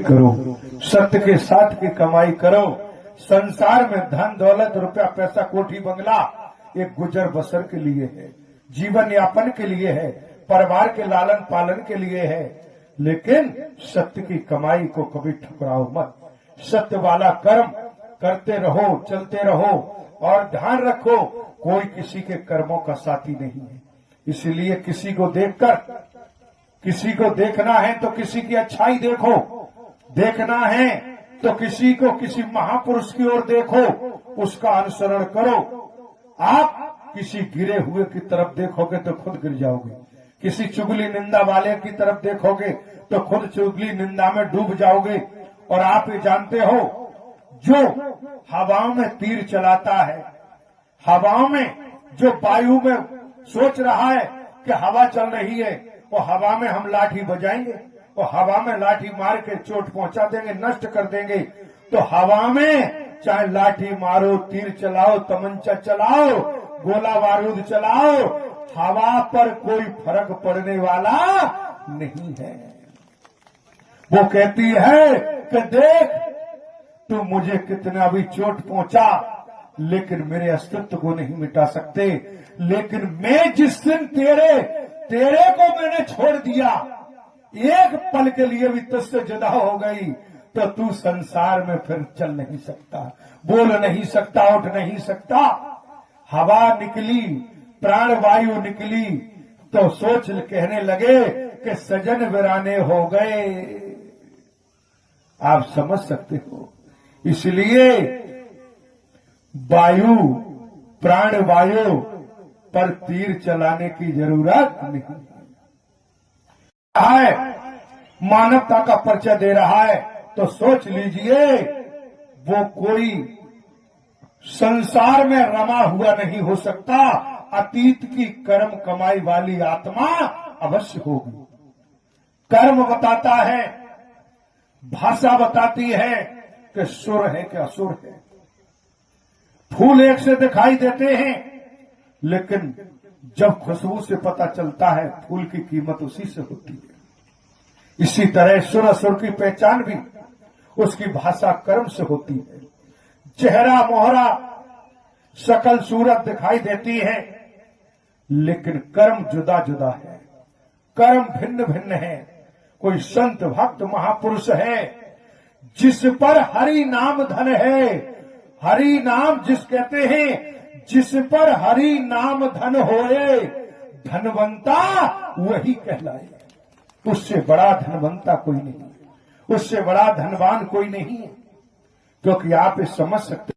करो, सत्य के साथ की कमाई करो। संसार में धन दौलत रुपया पैसा कोठी बंगला एक गुजर बसर के लिए है, जीवन यापन के लिए है, परिवार के लालन पालन के लिए है, लेकिन सत्य की कमाई को कभी ठुकराओ मत। सत्य वाला कर्म करते रहो, चलते रहो और ध्यान रखो कोई किसी के कर्मों का साथी नहीं है। इसलिए किसी को देखकर, किसी को देखना है तो किसी की अच्छाई देखो, देखना है तो किसी को किसी महापुरुष की ओर देखो, उसका अनुसरण करो। आप किसी गिरे हुए की तरफ देखोगे तो खुद गिर जाओगे, किसी चुगली निंदा वाले की तरफ देखोगे तो खुद चुगली निंदा में डूब जाओगे। और आप ये जानते हो, जो हवाओं में तीर चलाता है, हवाओं में जो वायु में सोच रहा है कि हवा चल रही है, वो हवा में हम लाठी बजाएंगे, वो हवा में लाठी मार के चोट पहुंचा देंगे, नष्ट कर देंगे। तो हवा में चाहे लाठी मारो, तीर चलाओ, तमंचा चलाओ, गोला बारूद चलाओ, हवा पर कोई फर्क पड़ने वाला नहीं है। वो कहती है कि देख तू मुझे कितना भी चोट पहुंचा, लेकिन मेरे अस्तित्व को नहीं मिटा सकते। लेकिन मैं जिस दिन तेरे को मैंने छोड़ दिया, एक पल के लिए भी तुझसे जुदा हो गई, तो तू संसार में फिर चल नहीं सकता, बोल नहीं सकता, उठ नहीं सकता। हवा निकली, प्राण वायु निकली तो सोच कहने लगे कि सजन वीराने हो गए। आप समझ सकते हो। इसलिए वायु, प्राण वायु पर तीर चलाने की जरूरत नहीं है। मानवता का परिचय दे रहा है तो सोच लीजिए वो कोई संसार में रमा हुआ नहीं हो सकता। अतीत की कर्म कमाई वाली आत्मा अवश्य होगी। कर्म बताता है, भाषा बताती है कि सुर है कि असुर है। फूल एक से दिखाई देते हैं, लेकिन जब खुशबू से पता चलता है फूल की कीमत उसी से होती है। इसी तरह सुर असुर की पहचान भी उसकी भाषा कर्म से होती है। चेहरा मोहरा शकल सूरत दिखाई देती है, लेकिन कर्म जुदा जुदा है, कर्म भिन्न भिन्न है। कोई संत भक्त महापुरुष है जिस पर हरि नाम धन है। हरि नाम जिस कहते हैं, जिस पर हरि नाम धन होए, धनवंता वही कहलाए। उससे बड़ा धनवंता कोई नहीं, उससे बड़ा धनवान कोई नहीं है। क्योंकि आप ये समझ सकते